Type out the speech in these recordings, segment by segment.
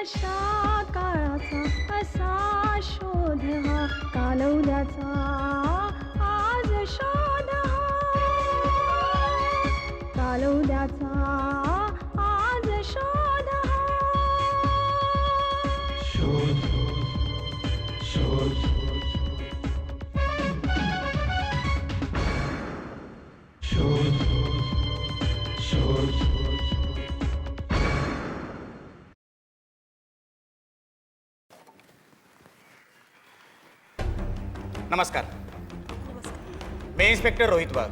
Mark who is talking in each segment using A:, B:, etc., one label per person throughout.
A: अशा काळाचा असा शोध हा कालौद्याचा आज शोध कालौद्याचा आज शोध
B: शोध शोध शोध शोध
C: नमस्कार. मी इन्स्पेक्टर रोहित वाघ.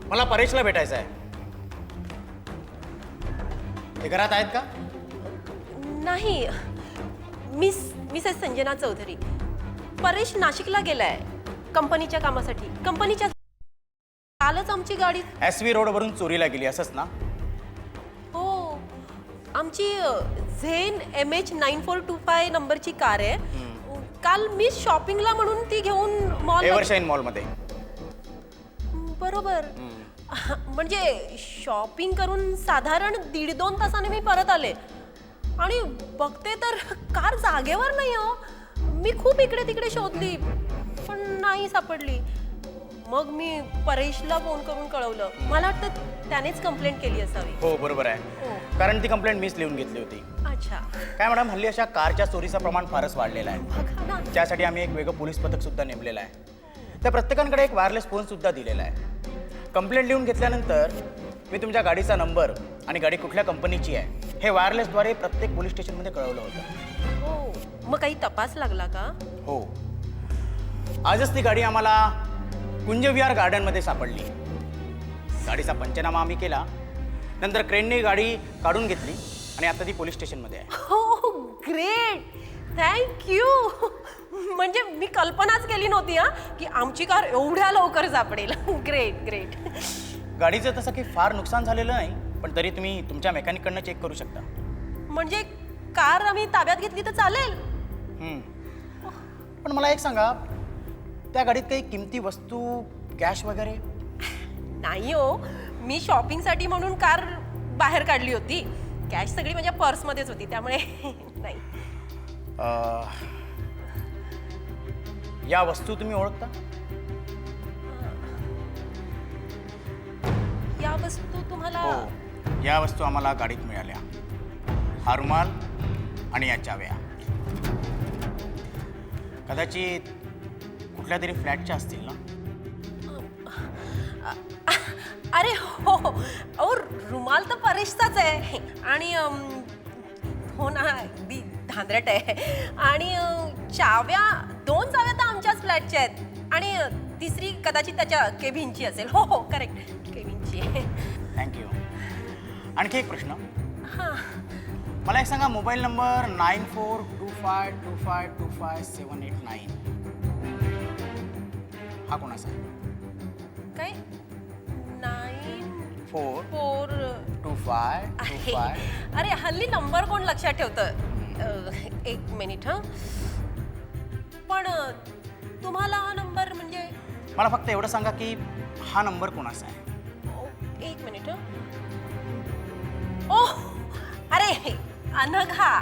C: मला परेशला भेटायचं आहे. ते घरात आहेत का?
D: नाही, मिसेस संजना चौधरी. परेश नाशिकला गेलाय कंपनीच्या कामासाठी. कंपनीच्या कालच आमची गाडी
C: SV रोडवरून चोरीला गेली असंच ना?
D: हो, आमची झेन MH9425 नंबरची कार आहे. काल मी शॉपिंगला म्हणून ती घेऊन मॉल
C: एव्हरशाईन मॉलमध्ये.
D: बरोबर. म्हणजे शॉपिंग करून साधारण 1.5-2 तासाने मी परत आले आणि बघते तर कार जागेवर नाही हो. मी खूप इकडे तिकडे शोधली पण नाही सापडली. मग मी परेशला फोन करून कळवलं. मला वाटतं त्यानेच कंप्लेंट केली असावी.
C: हो बरोबर आहे,
D: हो.
C: कारण ती कंप्लेंट मीच लिहून घेतली होती.
D: अच्छा,
C: काय मॅडम, हल्ली अशा कारच्या चोरीचं प्रमाण फारच वाढलेलं आहे.
D: बघा ना.
C: त्यासाठी आम्ही एक वेगळं पोलीस पथक सुद्धा नेमलेलं आहे. त्या प्रत्येकाकडे एक वायरलेस फोन सुद्धा दिलेला आहे. कंप्लेंट लिहून घेतल्यानंतर मी तुमच्या गाडीचा नंबर आणि गाडी कुठल्या कंपनीची आहे हे वायरलेसद्वारे प्रत्येक पोलीस स्टेशनमध्ये कळवलं होतं.
D: हो, मग काही तपास लागला का?
C: हो, आजच ती गाडी आम्हाला कुंजविहार गार्डनमध्ये सापडली. गाडीचा पंचनामा आम्ही केला. नंतर क्रेनने गाडी काढून घेतली आणि आता ती पोलीस स्टेशनमध्ये आहे.
D: हो, ग्रेट, थँक्यू. म्हणजे मी कल्पनाच केली नव्हती की आमची कार एवढ्या लवकर सापडेल. Great great.
C: गाडीचं तसं काही फार नुकसान झालेलं नाही, पण तरी तुम्ही तुमच्या मेकॅनिककडनं चेक करू शकता.
D: म्हणजे कार आम्ही ताब्यात घेतली तर चालेल?
C: पण मला एक सांगा, त्या गाडीत काही किमती वस्तू, कॅश वगैरे?
D: नाही हो, मी शॉपिंगसाठी म्हणून कार बाहेर काढली होती. कॅश सगळी माझ्या पर्समध्येच होती, त्यामुळे नाही.
C: या वस्तू तुम्ही ओळखता?
D: या वस्तू तुम्हाला?
C: हो, या वस्तू आम्हाला गाडीत मिळाल्या. हा रुमाल आणि या चाव्या कदाचित कुठल्या तरी फ्लॅटच्या असतील ना?
D: अरे हो हो, रुमाल तर परेशचाच आहे आणि हो ना, अगदी धांदरट आहे. आणि चाव्या, 2 चाव्या तर आमच्याच फ्लॅटच्या आहेत आणि तिसरी कदाचित त्याच्या केबिनची असेल. हो हो, करेक्ट, केबिनची आहे.
C: थँक्यू. आणखी एक प्रश्न.
D: हां,
C: मला एक सांगा, मोबाईल नंबर 942525258789 हा कोणाचा आहे?
D: काय?
C: 942525.
D: अरे हल्ली नंबर कोण लक्षात ठेवतं? एक मिनिट. हां, पण तुम्हाला हा नंबर म्हणजे?
C: मला फक्त एवढं सांगा की हा नंबर कोणाचा आहे?
D: एक मिनिट. ओह, अरे अनघा.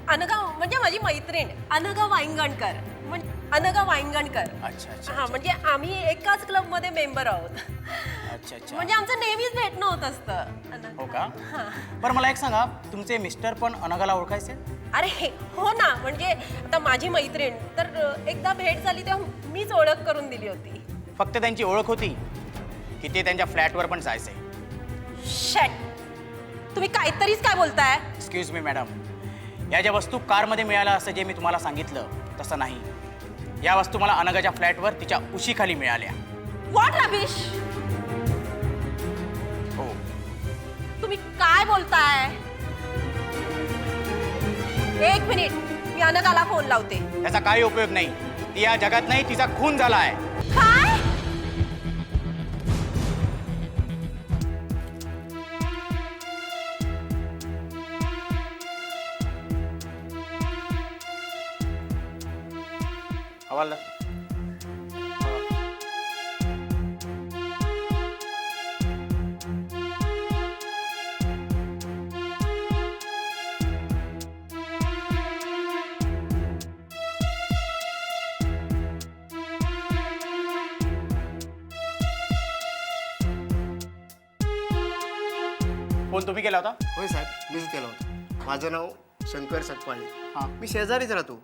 D: अनघा म्हणजे माझी मैत्रीण अनघा वांगणकर. म्हणजे अनघा वांगणकर.
C: अच्छा अच्छा.
D: हां, म्हणजे आम्ही एकाच क्लबमध्ये मेंबर आहोत.
C: अच्छा अच्छा.
D: म्हणजे आमचं नेहमीच भेटणं होत असतं.
C: हो का?
D: हां.
C: बरं, मला एक सांगा, तुमचे मिस्टर पण अनघाला ओळखायचे?
D: अरे हो ना, म्हणजे आता माझी मैत्रीण तर एकदा भेट झाली तेव्हा मीच ओळख करून दिली होती.
C: फक्त त्यांची ओळख होती की ते त्यांच्या फ्लॅटवर पण जायचे?
D: शट, तुम्ही काहीतरीच काय बोलताय?
C: एक्सक्यूज मी मॅडम, या ज्या वस्तू कारमध्ये मिळाल्या असं जे मी तुम्हाला सांगितलं तसं नाही. या वस्तू मला अनघाच्या फ्लॅटवर तिच्या उशीखाली मिळाल्या.
D: What rubbish?
C: हो.
D: तुम्ही काय बोलताय? एक मिनिट, मी अनघाला फोन लावते.
C: त्याचा काही उपयोग नाही. ती या जगात नाही, तिचा खून झाला आहे.
D: काय?
C: हवालदार. फोन तुम्ही केला होता?
E: होय साहेब, मीच केला होता. माझं नाव शंकर सकपाळे.
C: हां.
E: मी शेजारीच राहतो.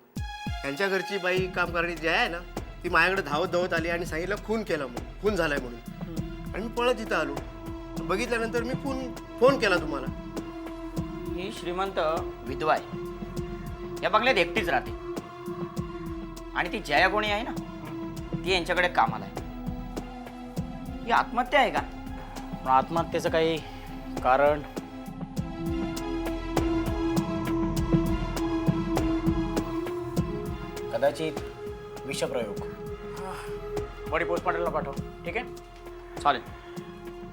E: त्यांच्या घरची बाई काम करणारी जी आहे ना, ती माझ्याकडे धावत आली आणि सांगितलं खून केला म्हणून, खून झालाय म्हणून. आणि मी पळत इथं आलो. बघितल्यानंतर मी फोन केला तुम्हाला.
C: ही श्रीमंत विधवा आहे. या बंगल्यात एकटीच राहते आणि ती जया कोणी आहे ना, ती यांच्याकडे कामाला आहे. ही आत्महत्या आहे का? पण आत्महत्येचं काही कारण? कदाचित विषप्रयोग. बॉडी पोस्टमॉर्टमला पाठव. ठीक आहे, चालेल.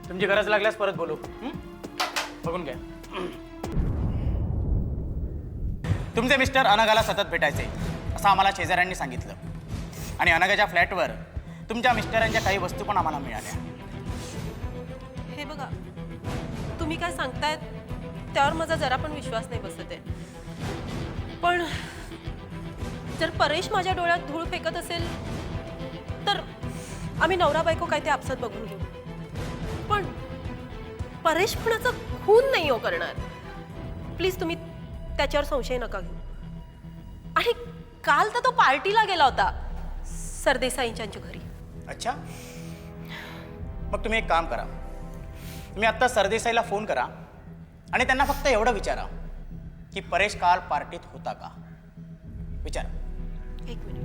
C: तुमची गरज लागल्यास परत बोलू. बघून घ्या. तुमचे मिस्टर अनघाला सतत भेटायचे असं आम्हाला शेजाऱ्यांनी सांगितलं. आणि अनघाच्या फ्लॅटवर तुमच्या मिस्टरांच्या काही वस्तू पण आम्हाला मिळाल्या.
D: हे बघा, तुम्ही काय सांगतायत त्यावर माझा जरा पण विश्वास नाही बसत आहे. पण जर परेश माझ्या डोळ्यात धूळ फेकत असेल तर आम्ही नवरा बायको काय ते आपसात बघून घेऊ. पण परेश खुनाचा खून नाही हो करणार. प्लीज तुम्ही त्याच्यावर संशय नका घेऊ. आणि काल तर तो पार्टीला गेला होता सरदेसाईंच्या घरी.
C: अच्छा, मग तुम्ही एक काम करा. तुम्ही आत्ता सरदेसाईला फोन करा आणि त्यांना फक्त एवढं विचारा की परेश काल पार्टीत होता का. विचारा.
D: एक मिनिट.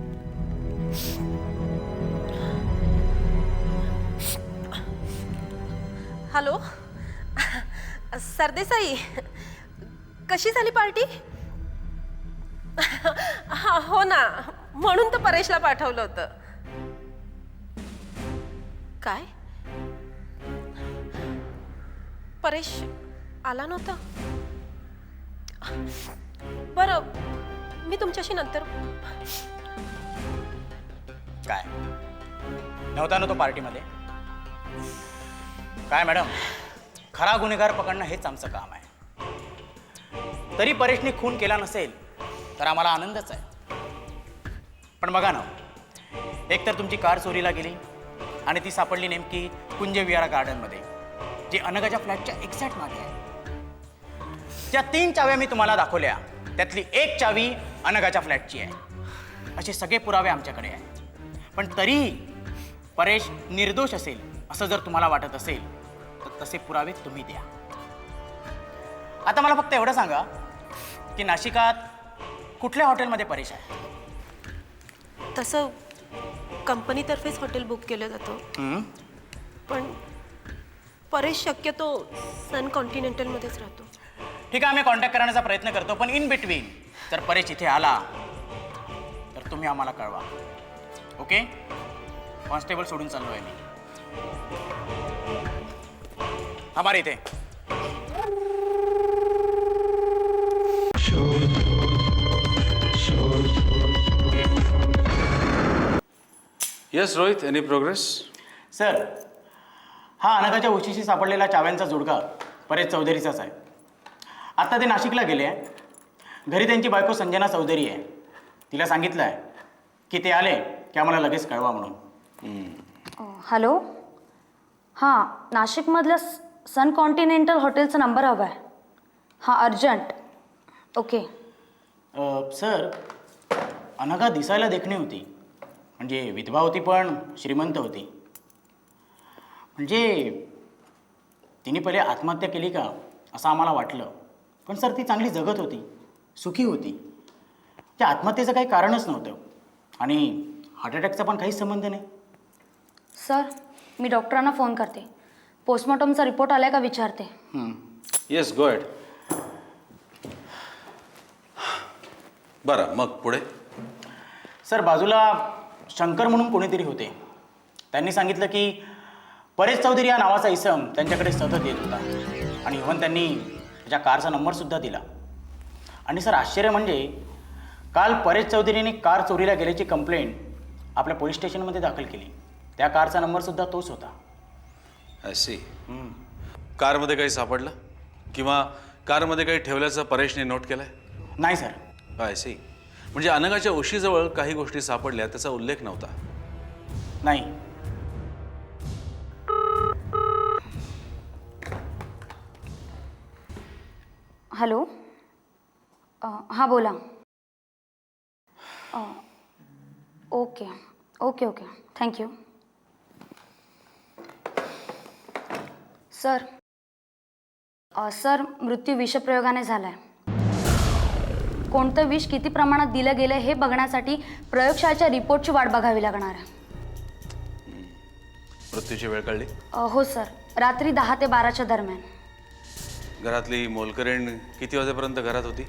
D: हॅलो सरदेसाई, कशी झाली पार्टी? हा हो ना, म्हणून तर परेशला पाठवलं होतं. काय? परेश आला नव्हता? बरं, मी तुमच्याशी नंतर.
C: काय नव्हता ना तो पार्टीमध्ये? काय मॅडम, खरा गुन्हेगार पकडणं हेच आमचं काम आहे. तरी परेशने खून केला नसेल तर आम्हाला आनंदच आहे. पण बघा ना, एकतर तुमची कार चोरीला गेली आणि ती सापडली नेमकी कुंज विहार गार्डनमध्ये, जी अनघाच्या फ्लॅटच्या एक्झॅक्ट मागे आहे. ज्या 3 चाव्या मी तुम्हाला दाखवल्या त्यातली 1 चावी अनघाच्या फ्लॅटची आहे. असे सगळे पुरावे आमच्याकडे आहेत. पण तरीही परेश निर्दोष असेल असं जर तुम्हाला वाटत असेल तर तसे पुरावे तुम्ही द्या. आता मला फक्त एवढं सांगा की नाशिकात कुठल्या हॉटेलमध्ये परेश आहे?
D: तसं कंपनीतर्फेच हॉटेल बुक केलं जातं. पण परेश शक्यतो सन कॉन्टिनेंटलमध्येच राहतो.
C: ठीक आहे, आम्ही कॉन्टॅक्ट करण्याचा प्रयत्न करतो. पण इन बिटवीन जर परेश इथे आला तर तुम्ही आम्हाला कळवा. ओके? कॉन्स्टेबल सोडून चाललो आहे मी. हमारे इथे.
B: Yes, Rohit, any progress?
C: Sir, हा अनघाच्या उशीशी सापडलेला चाव्यांचा जोडका परेश चौधरीचाच आहे. आत्ता ते नाशिकला गेले आहे. घरी त्यांची बायको संजना चौधरी आहे. तिला सांगितलं आहे की ते आले की आम्हाला लगेच कळवा म्हणून.
A: हॅलो, हां, नाशिकमधल्या सन कॉन्टिनेंटल हॉटेलचा नंबर हवा आहे. हां, अर्जंट. ओके.
C: सर, अनघा दिसायला देखणी होती. म्हणजे विधवा होती पण श्रीमंत होती. म्हणजे तिने पहिले आत्महत्या केली का असं आम्हाला वाटलं. पण सर, ती चांगली जगत होती, सुखी होती. त्या आत्महत्येचं काही कारणच नव्हतं आणि हार्ट अटॅकचा पण काहीच संबंध नाही.
A: सर, मी डॉक्टरांना फोन करते. पोस्टमॉर्टमचा रिपोर्ट आलाय का विचारते.
B: Yes, go ahead. बरं, मग पुढे?
C: सर, बाजूला शंकर म्हणून कोणीतरी होते. त्यांनी सांगितलं की परेश चौधरी या नावाचा इसम त्यांच्याकडे सतत येत होता. आणि इव्हन त्यांनी त्याच्या कारचा नंबरसुद्धा दिला. आणि सर, आश्चर्य म्हणजे काल परेश चौधरीने कार चोरीला गेल्याची कंप्लेंट आपल्या पोलीस स्टेशनमध्ये दाखल केली. त्या कारचा नंबरसुद्धा तोच होता.
B: I see. कारमध्ये काही सापडलं किंवा कारमध्ये काही ठेवल्याचं परेशने नोट केलंय?
C: नाही सर.
B: I C. म्हणजे अनघाच्या उशीजवळ काही गोष्टी सापडल्या, त्याचा उल्लेख नव्हता?
C: नाही.
A: हॅलो हां बोला. Okay okay okay thank you. Sir sir मृत्यू विषप्रयोगाने झाला आहे. कोणतं विष किती प्रमाणात दिलं गेलं हे बघण्यासाठी प्रयोगशाळेच्या रिपोर्टची वाट बघावी लागणार आहे.
B: मृत्यूची वेळ कळली?
A: हो सर, रात्री 10 ते 12च्या दरम्यान.
B: घरातली मोलकरीण किती वाजेपर्यंत घरात होती?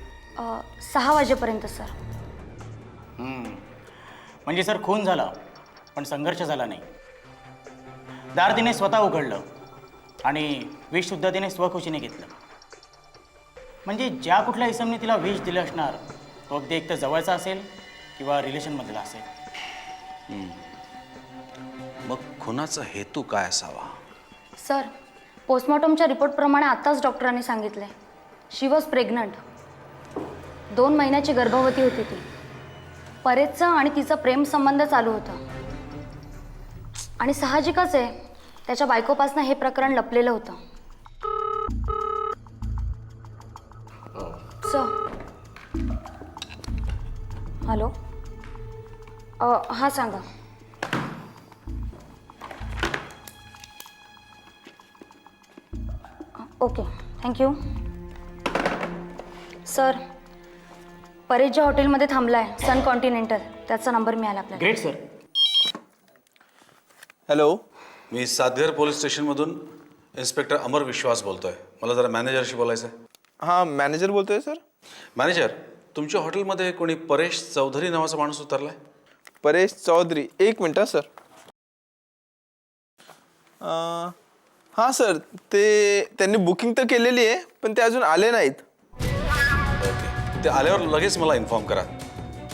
A: 6 वाजेपर्यंत सर.
C: म्हणजे सर खून झाला पण संघर्ष झाला नाही. दार तिने स्वतः उघडलं आणि विषसुद्धा तिने स्वखुशीने घेतलं. म्हणजे ज्या कुठल्या इसमने तिला विष दिलं असणार तो अगदी एक तर जवळचा असेल किंवा रिलेशनमधला असेल.
B: मग खुनाचा हेतू काय असावा?
A: सर पोस्टमॉर्टमच्या रिपोर्टप्रमाणे आत्ताच डॉक्टरांनी सांगितले शी वॉज प्रेग्नंट. 2 महिन्याची गर्भवती होती ती. परेशचा आणि तिचा प्रेम संबंध चालू होता आणि साहजिकच आहे त्याच्या बायकोपासनं हे प्रकरण लपलेलं होतं. सर हॅलो हां सांगा. Okay thank you. सर परेश ज्या हॉटेलमध्ये थांबला आहे सन कॉन्टिनेंटल त्याचा नंबर मिळाला आपल्याला.
C: Great sir.
F: हॅलो,
B: मी सातघर पोलीस स्टेशनमधून इन्स्पेक्टर अमर विश्वास बोलतोय. मला जरा मॅनेजरशी बोलायचं आहे.
F: हां मॅनेजर बोलतोय सर.
B: मॅनेजर, तुमच्या हॉटेलमध्ये कोणी परेश चौधरी नावाचा माणूस उतरलाय?
F: परेश चौधरी, 1 मिनटं सर. हां सर, त्यांनी बुकिंग तर केलेली आहे पण ते अजून आले नाहीत.
B: ओके, ते आल्यावर लगेच मला इन्फॉर्म करा.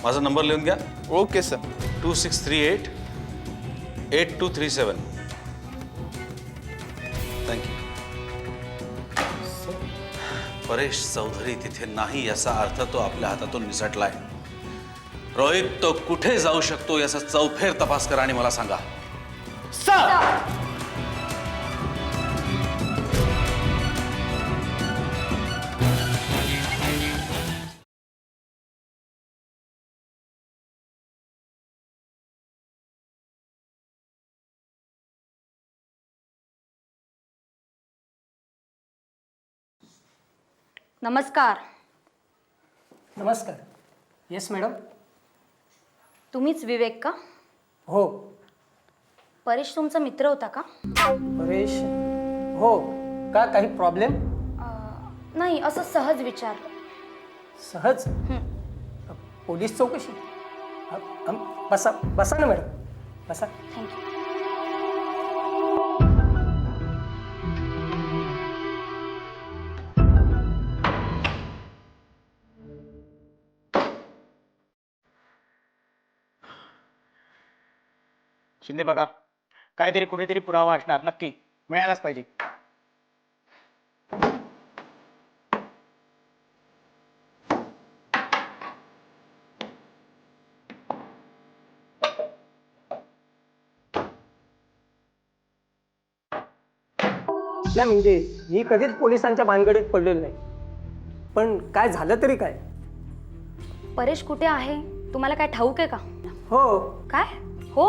B: माझा नंबर लिहून घ्या.
F: Okay sir.
B: 2638-8237. Thank you. Paresh Chaudhari तिथे नाही याचा अर्थ तो आपल्या हातातून निसटलाय. रोहित, तो कुठे जाऊ शकतो याचा चौफेर तपास करा आणि मला सांगा.
C: सर
A: नमस्कार.
G: नमस्कार. Yes madam.
A: तुम्हीच विवेक का?
G: हो.
A: परेश तुमचा मित्र होता का?
G: परेश हो. का काही प्रॉब्लेम?
A: नाही, असं सहज विचार.
G: सहज. पोलीस चौकशी. बसा बसा ना मॅडम, बसा.
A: थँक्यू.
C: शिंदे बघा, काहीतरी कुठेतरी पुरावा असणार, नक्की मिळालाच पाहिजे.
G: नाही म्हणजे मी कधीच पोलिसांच्या भानगडीत पडलेलो नाही, पण काय झालं तरी काय?
A: परेश कुठे आहे तुम्हाला काय ठाऊक आहे का?
G: हो.
A: काय हो?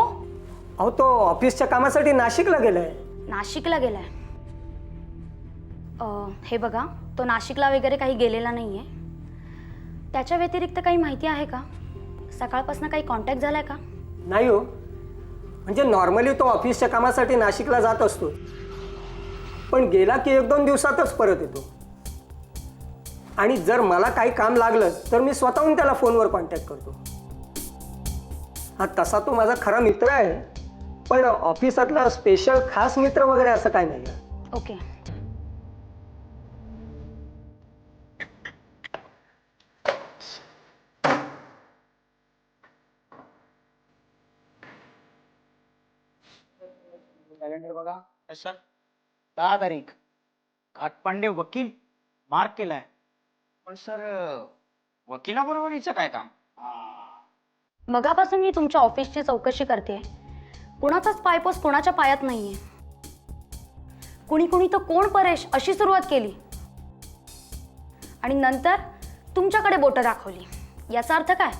G: अहो तो ऑफिसच्या कामासाठी नाशिकला गेलाय.
A: नाशिकला गेलाय? हे बघा, तो नाशिकला वगैरे काही गेलेला नाही आहे. त्याच्या व्यतिरिक्त काही माहिती आहे का? सकाळपासून काही कॉन्टॅक्ट झालाय का?
G: नाही हो. म्हणजे नॉर्मली तो ऑफिसच्या कामासाठी नाशिकला जात असतो, पण गेला की 1-2 दिवसातच परत येतो. आणि जर मला काही काम लागलं तर मी स्वतःहून त्याला फोनवर कॉन्टॅक्ट करतो. हा तसा तो माझा खरा मित्र आहे, पण ऑफिसातला स्पेशल खास मित्र वगैरे असं काय नाही.
A: ओके.
C: कॅलेंडर बघा. सर 10 तारीख घाटपांडे वकील मार्क केलाय. पण सर वकिलाबरोबर हिचं काय काम?
A: मगापासून मी तुमच्या ऑफिसची चौकशी करते. कुणाचाच पायपोस कुणाच्या पायात नाहीये. कुणी तर कोण परेश अशी सुरुवात केली. आणि नंतर तुमच्याकडे बोटं दाखवली. याचा अर्थ काय?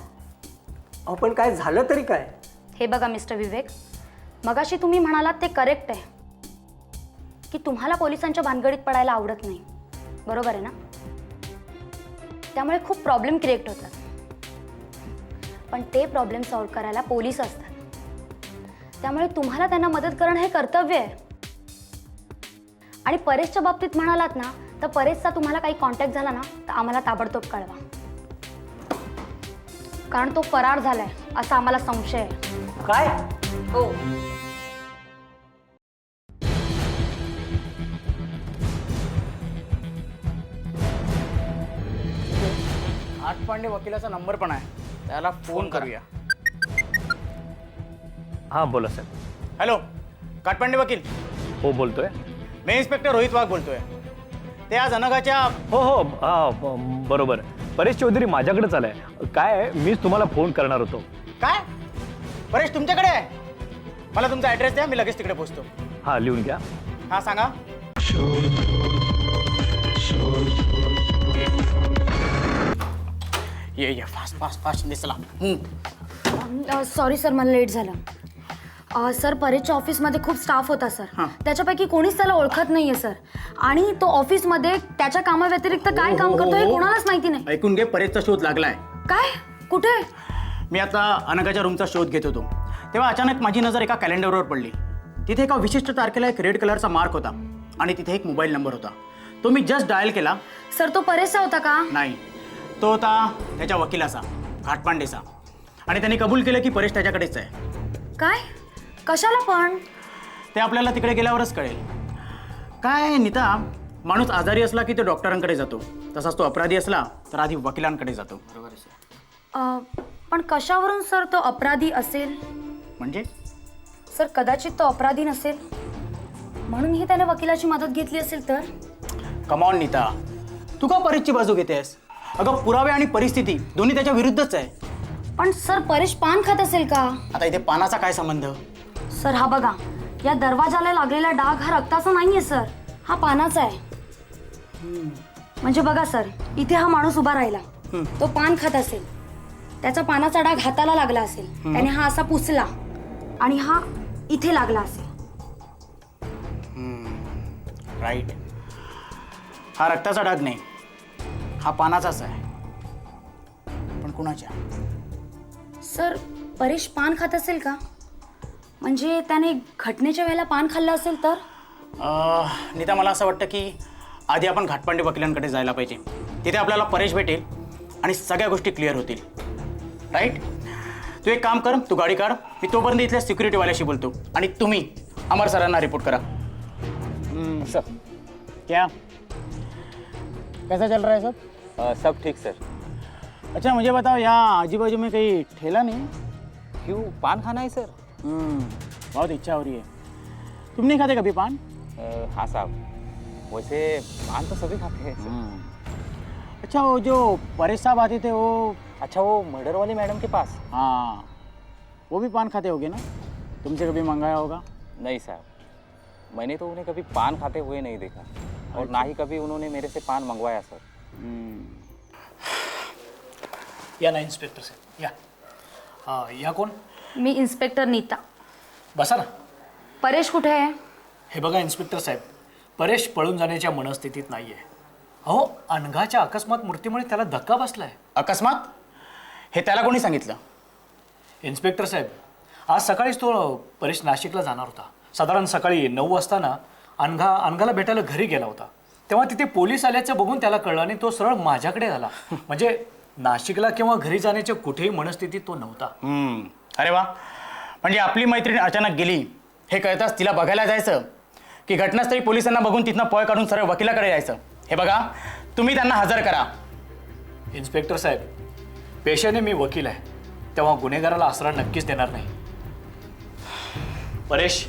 G: अहो पण काय झालं तरी काय?
A: हे बघा मिस्टर विवेक, मगाशी तुम्ही म्हणालात ते करेक्ट आहे की तुम्हाला पोलिसांच्या भानगडीत पडायला आवडत नाही, बरोबर आहे ना? त्यामुळे खूप प्रॉब्लेम क्रिएट होतात, पण ते प्रॉब्लेम सॉल्व्ह करायला पोलीस असतात. त्यामुळे तुम्हाला त्यांना मदत करणं हे कर्तव्य आहे. आणि परेशच्या बाबतीत म्हणालात ना, तर परेशचा तुम्हाला काही कॉन्टॅक्ट झाला ना तर आम्हाला ताबडतोब कळवा, कारण तो फरार झालाय असा आम्हाला संशय आहे.
G: काय?
A: हो.
C: घाटपांडे वकिलाचा नंबर पण आहे, त्याला फोन करूया.
H: हां बोला साहेब.
C: हॅलो, घाटपांडे वकील.
H: हो बोलतोय.
C: मी इन्स्पेक्टर रोहित वाघ बोलतोय. ते आज अनघाच्या
H: हो हो बरोबर. परेश चौधरी माझ्याकडेच आलाय. काय आहे, मीच तुम्हाला फोन करणार होतो.
C: काय? परेश तुमच्याकडे आहे? मला तुमचा ॲड्रेस द्या, मी लगेच तिकडे पोहोचतो.
H: हां लिहून घ्या.
C: हां सांगा. ये फास्ट फास्ट फास्ट दिसला.
A: सॉरी सर, मला लेट झालं. सर परेशच्या ऑफिसमध्ये खूप स्टाफ होता सर. त्याच्यापैकी कोणीच त्याला ओळखत नाहीये सर. आणि तो ऑफिसमध्ये त्याच्या कामाव्यतिरिक्त काय काम करतो हे कोणालाच माहिती नाही.
C: ऐकून घे, परेशचा शोध लागलाय.
A: काय? कुठे?
C: मी आता अनघाच्या रूमचा शोध घेत होतो, तेव्हा अचानक माझी नजर एका कॅलेंडरवर पडली. तिथे एका विशिष्ट तारखेला एक रेड कलरचा मार्क होता आणि तिथे एक मोबाईल नंबर होता. तो मी जस्ट डायल केला.
A: सर तो परेशचा होता का?
C: नाही, तो होता त्याच्या वकिलाचा, घाटपांडेचा. आणि त्यांनी कबूल केलं की परेश त्याच्याकडेच आहे.
A: काय? कशाला पण?
C: ते आपल्याला तिकडे गेल्यावरच कळेल. काय नीता, माणूस आजारी असला की तो डॉक्टरांकडे जातो, तसाच तो अपराधी असला तर आधी वकिलांकडे जातो. बरोबर आहे.
A: पण कशावरून सर तो अपराधी असेल?
C: म्हणजे
A: सर कदाचित तो अपराधी नसेल, म्हणूनही त्याने वकिलाची मदत घेतली असेल तर?
C: कमॉन नीता, तू का परेशची बाजू घेतेस? अगं पुरावे आणि परिस्थिती दोन्ही त्याच्या विरुद्धच आहे.
A: पण सर परेश पान खात असेल का?
C: आता इथे पानाचा काय संबंध?
A: सर हा बघा, या दरवाजाला लागलेला डाग हा रक्ताचा नाहीये सर, हा पानाचा आहे. म्हणजे बघा सर, इथे हा माणूस उभा राहिला, तो पान खात असेल, त्याचा पानाचा डाग हाताला लागला असेल, त्याने हा असा पुसला आणि हा इथे लागला असेल.
C: राईट. हा रक्ताचा डाग नाही, हा पानाचाच आहे. पण कुणाच्या?
A: सर परेश पान खात असेल का? म्हणजे त्याने घटनेच्या वेळेला पान खाल्लं असेल तर?
C: नीता, मला असं वाटतं की आधी आपण घाटपांडे वकिलांकडे जायला पाहिजे. तिथे आपल्याला परेश भेटेल आणि सगळ्या गोष्टी क्लिअर होतील. राईट. तू एक काम कर, तू गाडी काढ, मी तोपर्यंत इथल्या सिक्युरिटीवाल्याशी बोलतो आणि तुम्ही अमर सरांना रिपोर्ट करा.
I: सर
C: क्या कैसा चल रहा है सब?
I: सब ठीक सर.
C: अच्छा मुझे बताओ, यहाँ आजू बाजू में कहीं ठेला नहीं?
I: क्यों, पान खाना है सर?
C: बहुत इच्छा हो रही है. तुम नहीं खाते कभी पान?
I: हाँ साहब, वैसे पान तो सभी खाते हैं सर.
C: अच्छा, वो जो परेश साहब आते थे वो?
I: अच्छा, वो मर्डर वाली मैडम के पास?
C: हाँ, वो भी पान खाते होगे ना? तुमसे कभी मंगाया होगा?
I: नहीं साहब, मैंने तो उन्हें कभी पान खाते हुए नहीं देखा और ना ही कभी उन्होंने मेरे से पान मंगवाया सर.
J: या ना इन्स्पेक्टर साहेब, या. या कोण?
A: मी इन्स्पेक्टर नीता.
J: बसा ना.
A: परेश कुठे आहे?
J: हे बघा इन्स्पेक्टर साहेब, परेश पळून जाण्याच्या मनस्थितीत नाही आहे. अहो, अनघाच्या अकस्मात मृत्यूमुळे त्याला धक्का बसलाय.
C: अकस्मात? हे त्याला कोणी सांगितलं?
J: इन्स्पेक्टर साहेब, आज सकाळीच तो परेश नाशिकला जाणार होता. साधारण सकाळी 9 वाजता ना अनघाला भेटायला घरी गेला होता. तेव्हा तिथे पोलीस आल्याचं बघून त्याला कळलं आणि तो सरळ माझ्याकडे आला. म्हणजे नाशिकला किंवा घरी जाण्याच्या कुठेही मनस्थितीत तो नव्हता.
C: अरे वा, म्हणजे आपली मैत्रीण अचानक गेली हे कळताच तिला बघायला जायचं की घटनास्थळी पोलिसांना बघून तिथनं पळ काढून सरळ वकिलाकडे जायचं? हे बघा, तुम्ही त्यांना हजर करा.
J: इन्स्पेक्टर साहेब, पेशाने मी वकील आहे, तेव्हा गुन्हेगाराला आसरा नक्कीच देणार नाही. परेश,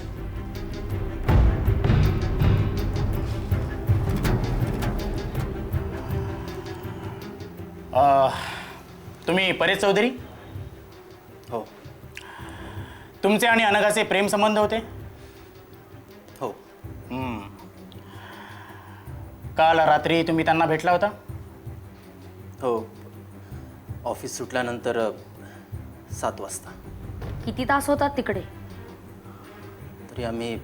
C: तुम्ही परेश चौधरी?
B: हो
C: तुमचे आणि अनघाचे प्रेम संबंध होते?
B: हो.
C: काल रात्री तुम्ही त्यांना भेटला होता? हो, ऑफिस सुटल्यानंतर 7 वाजता.
A: किती तास होतात तिकडे?
C: तरी आम्ही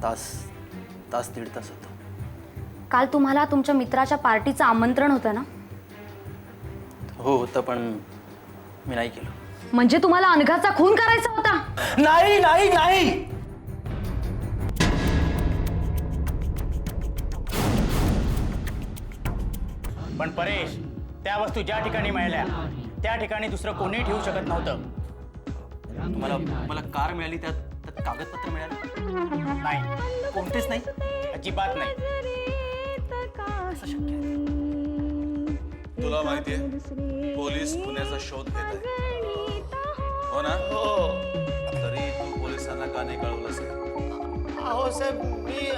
C: तास दीड तास होतो.
A: काल तुम्हाला तुमच्या मित्राच्या पार्टीचं आमंत्रण होतं ना?
C: हो होतं, पण मी नाही केलं.
A: म्हणजे तुम्हाला अनघाचा खून करायचा होता?
C: नाही नाही नाही. पण परेश, त्या वस्तू ज्या ठिकाणी मिळाल्या त्या ठिकाणी दुसरं कोणीही ठेवू शकत नव्हतं. मला कार मिळाली, त्यात कागदपत्र मिळालं नाही, कोणतेच नाही, अजिबात नाही. असं शक्य आहे?
B: तुला माहितीये पोलीस खुन्याचा शोध घेत आहे, हो ना? तरी तू पोलिसांना का नाही कळवलंस?
E: अहो साहेब, मी